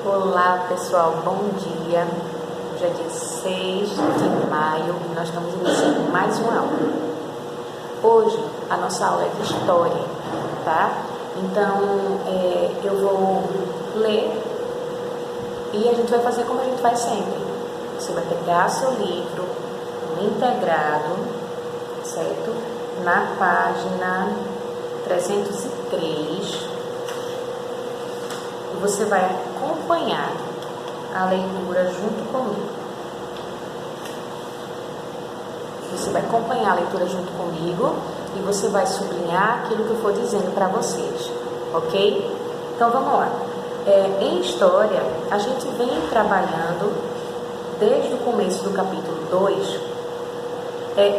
Olá pessoal, bom dia. Hoje é dia 6 de maio e nós estamos iniciando mais uma aula. Hoje a nossa aula é de história, tá? Então eu vou ler e a gente vai fazer como a gente faz sempre. Você vai pegar seu livro integrado, certo? Na página 303. Você vai acompanhar a leitura junto comigo. Você vai acompanhar a leitura junto comigo e você vai sublinhar aquilo que eu for dizendo para vocês, ok? Então vamos lá. Em história, a gente vem trabalhando desde o começo do capítulo 2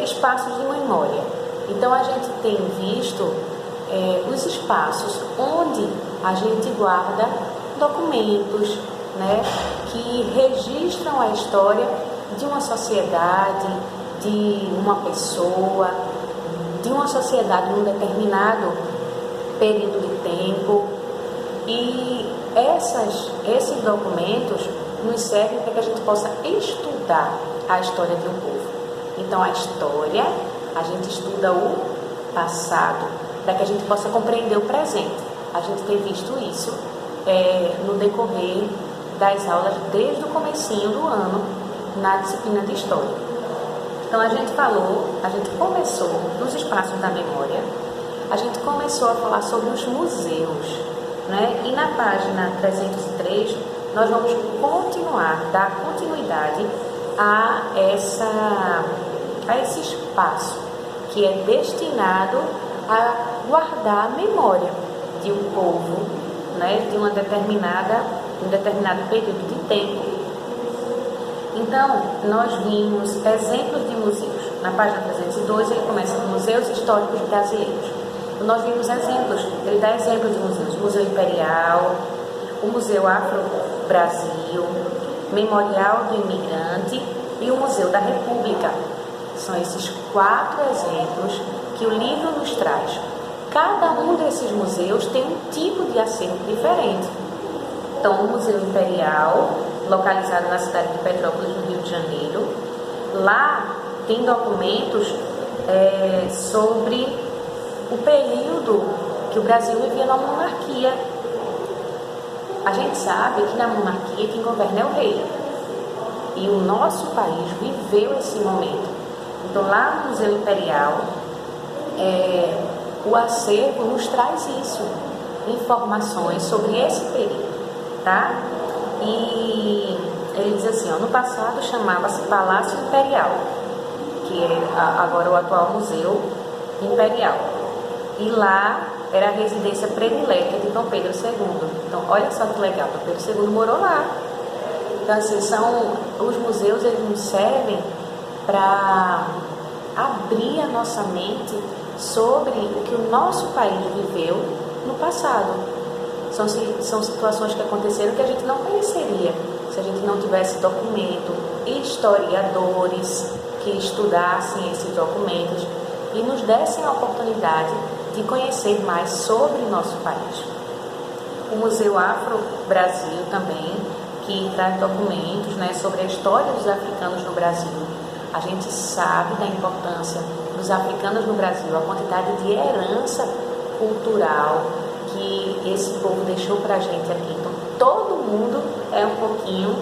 espaços de memória. Então a gente tem visto os espaços onde a gente guarda documentos, né, que registram a história de uma sociedade, de uma pessoa, de uma sociedade em um determinado período de tempo. E esses documentos nos servem para que a gente possa estudar a história de um povo. Então a história, a gente estuda o passado, para que a gente possa compreender o presente. A gente tem visto isso no decorrer das aulas desde o comecinho do ano na disciplina de História. Então a gente começou nos espaços da memória, a gente começou a falar sobre os museus, né? E na página 303 nós vamos dar continuidade a esse espaço que é destinado a guardar a memória de um povo, né, de um determinado período de tempo. Então, nós vimos exemplos de museus. Na página 302, ele começa com Museus Históricos Brasileiros. Nós vimos exemplos, ele dá exemplos de museus. O Museu Imperial, o Museu Afro-Brasil, Memorial do Imigrante e o Museu da República. São esses 4 exemplos que o livro nos traz. Cada um desses museus tem um tipo de acervo diferente. Então, o Museu Imperial, localizado na cidade de Petrópolis, no Rio de Janeiro, lá tem documentos sobre o período que o Brasil vivia na monarquia. A gente sabe que na monarquia quem governa é o rei. E o nosso país viveu esse momento. Então, lá no Museu Imperial, o acervo nos traz isso, informações sobre esse período, tá? E ele diz assim, no passado chamava-se Palácio Imperial, que é agora o atual Museu Imperial. E lá era a residência predileta de Dom Pedro II. Então, olha só que legal, Dom Pedro II morou lá. Então, assim, os museus, eles nos servem para abrir a nossa mente sobre o que o nosso país viveu no passado. São situações que aconteceram que a gente não conheceria se a gente não tivesse documento, historiadores que estudassem esses documentos e nos dessem a oportunidade de conhecer mais sobre o nosso país. O Museu Afro-Brasil também, que traz documentos, né, sobre a história dos africanos no Brasil. A gente sabe da importância dos africanos no Brasil, a quantidade de herança cultural que esse povo deixou para a gente aqui. Então, todo mundo é um pouquinho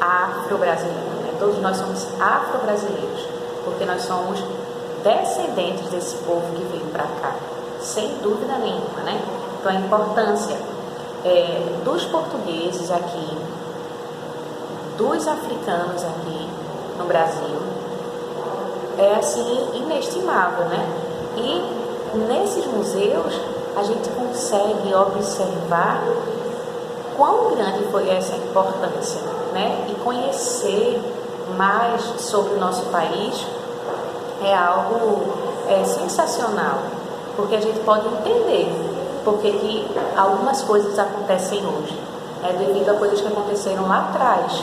afro-brasileiro, né? Todos nós somos afro-brasileiros, porque nós somos descendentes desse povo que veio para cá, sem dúvida nenhuma, né? Então, a importância dos portugueses aqui, dos africanos aqui no Brasil, é assim inestimável, né? E nesses museus a gente consegue observar quão grande foi essa importância, né? E conhecer mais sobre o nosso país é algo sensacional, porque a gente pode entender porque que algumas coisas acontecem hoje. Devido a coisas que aconteceram lá atrás.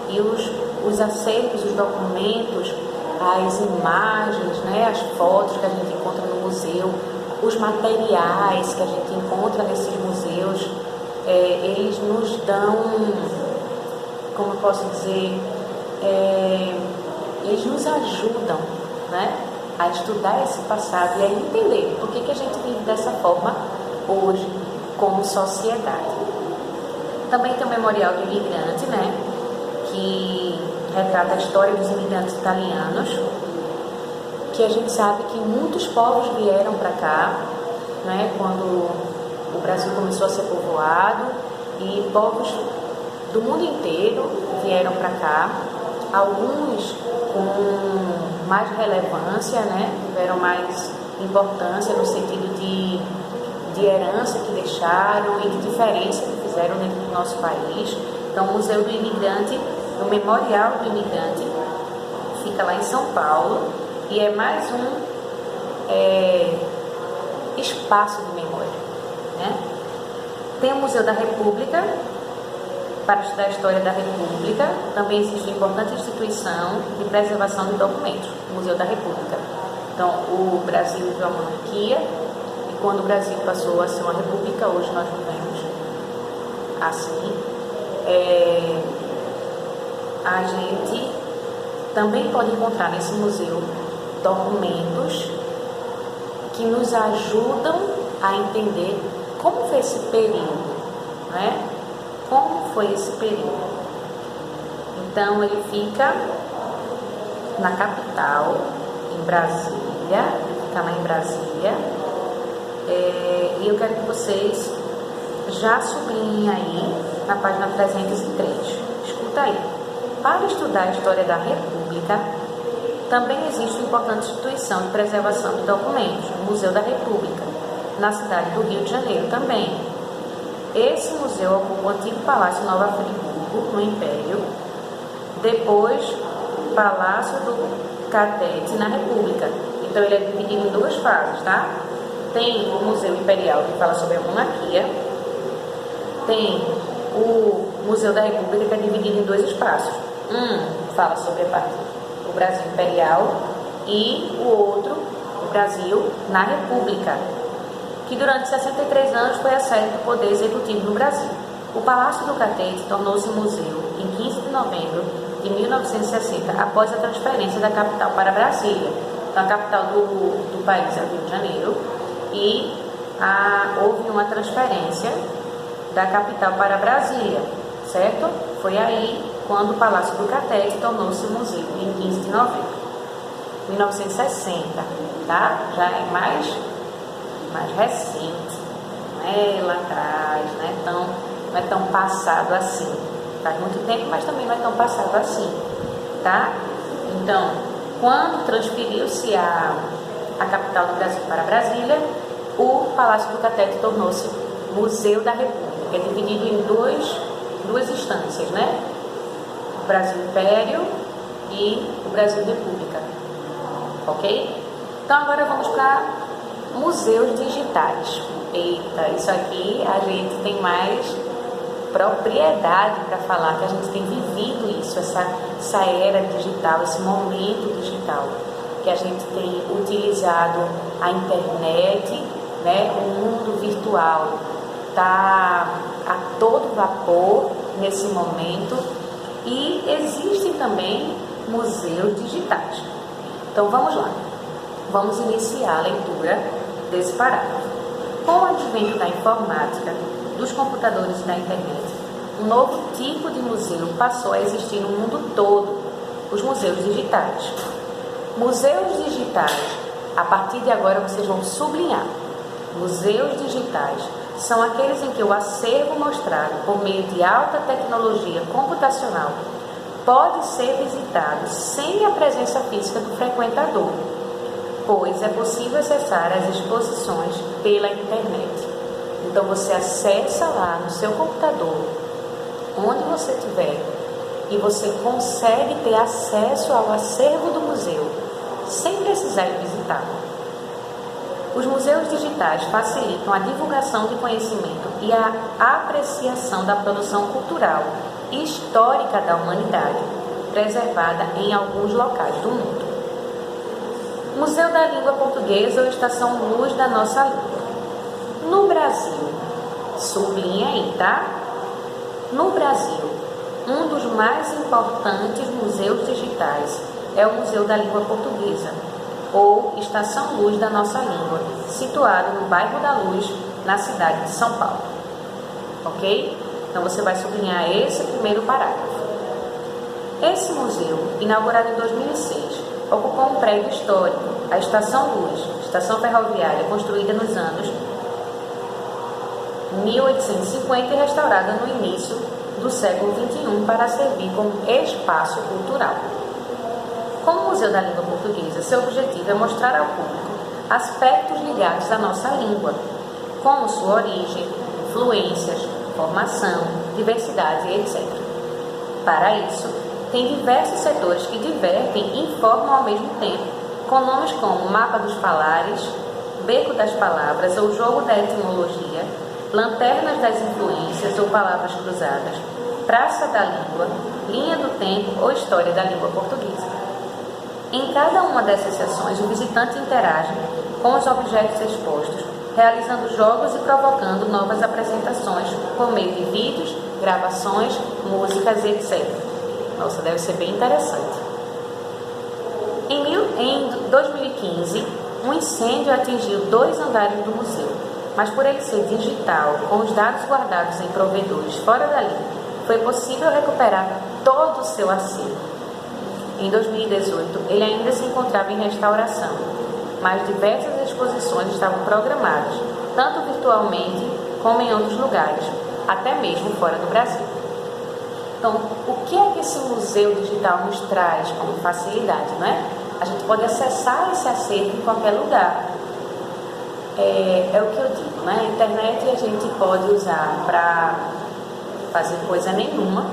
E os acervos, os documentos, as imagens, né, as fotos que a gente encontra no museu, os materiais que a gente encontra nesses museus, eles nos dão, como eu posso dizer, eles nos ajudam, né, a estudar esse passado e a entender por que a gente vive dessa forma hoje como sociedade. Também tem o Memorial do Imigrante, né, que retrata a história dos imigrantes italianos, que a gente sabe que muitos povos vieram para cá, né, quando o Brasil começou a ser povoado, e povos do mundo inteiro vieram para cá, alguns com mais relevância, né, tiveram mais importância no sentido de herança que deixaram e de diferença que fizeram dentro do nosso país. Então, o Museu do Imigrante, o Memorial do Imigrante, fica lá em São Paulo e é mais um espaço de memória, né? Tem o Museu da República, para estudar a história da República. Também existe uma importante instituição de preservação de documentos, o Museu da República. Então, o Brasil viveu uma monarquia, e quando o Brasil passou a ser uma república, hoje nós vivemos assim. A gente também pode encontrar nesse museu documentos que nos ajudam a entender como foi esse período, né? Como foi esse período. Então, ele fica na capital, em Brasília, fica lá em Brasília, e eu quero que vocês já sublinhem aí na página 303. Escuta aí. Para estudar a história da República, também existe uma importante instituição de preservação de documentos, o Museu da República, na cidade do Rio de Janeiro também. Esse museu ocupa o antigo Palácio Nova Friburgo, no Império, depois o Palácio do Catete, na República. Então, ele é dividido em duas fases, tá? Tem o Museu Imperial, que fala sobre a monarquia. Tem o Museu da República, que é dividido em dois espaços. Um fala sobre a parte do Brasil Imperial e o outro, o Brasil na República, que durante 63 anos foi a sede do Poder Executivo no Brasil. O Palácio do Catete tornou-se museu em 15 de novembro de 1960, após a transferência da capital para Brasília. Então, a capital do país é o Rio de Janeiro, e houve uma transferência da capital para Brasília, certo? Foi aí quando o Palácio do Catete tornou-se museu, em 15 de novembro de 1960, tá? Já é mais recente, não é lá atrás, não é tão passado assim. Faz muito tempo, mas também não é tão passado assim, tá? Então, quando transferiu-se a capital do Brasil para Brasília, o Palácio do Catete tornou-se Museu da República, é dividido em duas instâncias, né? O Brasil Império e o Brasil República, ok? Então, agora vamos para museus digitais. Eita, isso aqui a gente tem mais propriedade para falar, que a gente tem vivido isso, essa era digital, esse momento digital, que a gente tem utilizado a internet, né? O mundo virtual está a todo vapor nesse momento, e existem também museus digitais. Então vamos lá, vamos iniciar a leitura desse parágrafo. Com o advento da informática, dos computadores e da internet, um novo tipo de museu passou a existir no mundo todo, os museus digitais. Museus digitais, a partir de agora vocês vão sublinhar. Museus digitais são aqueles em que o acervo mostrado por meio de alta tecnologia computacional pode ser visitado sem a presença física do frequentador, pois é possível acessar as exposições pela internet. Então você acessa lá no seu computador, onde você estiver, e você consegue ter acesso ao acervo do museu, sem precisar ir visitá-lo. Os museus digitais facilitam a divulgação de conhecimento e a apreciação da produção cultural e histórica da humanidade, preservada em alguns locais do mundo. Museu da Língua Portuguesa ou Estação Luz da Nossa Língua. No Brasil, Sublinha aí, tá? No Brasil, um dos mais importantes museus digitais é o Museu da Língua Portuguesa, ou Estação Luz da Nossa Língua, situado no bairro da Luz, na cidade de São Paulo. Ok? Então você vai sublinhar esse primeiro parágrafo. Esse museu, inaugurado em 2006, ocupou um prédio histórico, a Estação Luz, estação ferroviária construída nos anos 1850 e restaurada no início do século XXI para servir como espaço cultural. Como Museu da Língua Portuguesa, seu objetivo é mostrar ao público aspectos ligados à nossa língua, como sua origem, influências, formação, diversidade, etc. Para isso, tem diversos setores que divertem e informam ao mesmo tempo, com nomes como Mapa dos Falares, Beco das Palavras ou Jogo da Etimologia, Lanternas das Influências ou Palavras Cruzadas, Praça da Língua, Linha do Tempo ou História da Língua Portuguesa. Em cada uma dessas sessões, o visitante interage com os objetos expostos, realizando jogos e provocando novas apresentações por meio de vídeos, gravações, músicas, etc. Nossa, deve ser bem interessante. Em 2015, um incêndio atingiu 2 andares do museu, mas por ele ser digital, com os dados guardados em provedores fora dali, foi possível recuperar todo o seu acervo. Em 2018, ele ainda se encontrava em restauração, mas diversas exposições estavam programadas, tanto virtualmente como em outros lugares, até mesmo fora do Brasil. Então, o que é que esse museu digital nos traz como facilidade, não é? A gente pode acessar esse acervo em qualquer lugar. É o que eu digo, né? A internet a gente pode usar para fazer coisa nenhuma,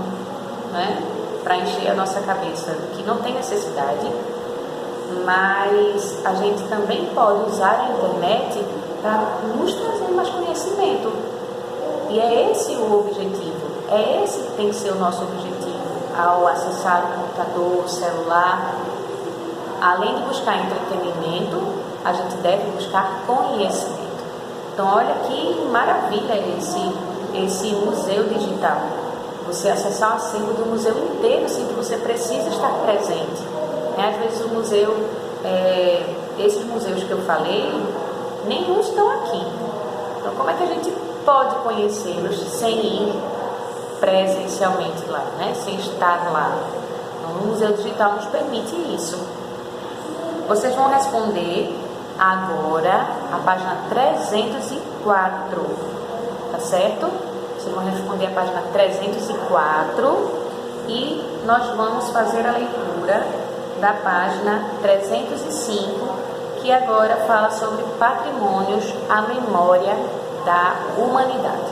né? Para encher a nossa cabeça que não tem necessidade, mas a gente também pode usar a internet para nos trazer mais conhecimento. E é esse o objetivo, é esse que tem que ser o nosso objetivo ao acessar o computador, o celular. Além de buscar entretenimento, a gente deve buscar conhecimento. Então, olha que maravilha esse museu digital. Você acessar o acervo do museu inteiro, sem que você precisa estar presente. Às vezes o museu, esses museus que eu falei, nenhum estão aqui. Então, como é que a gente pode conhecê-los sem ir presencialmente lá, né? Sem estar lá? Então, o museu digital nos permite isso. Vocês vão responder agora a página 304, tá certo? Vocês vão responder a página 304 e nós vamos fazer a leitura da página 305, que agora fala sobre patrimônios à memória da humanidade.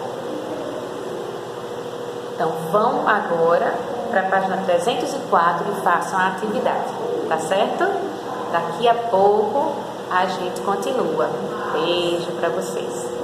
Então, vão agora para a página 304 e façam a atividade, tá certo? Daqui a pouco a gente continua. Beijo para vocês.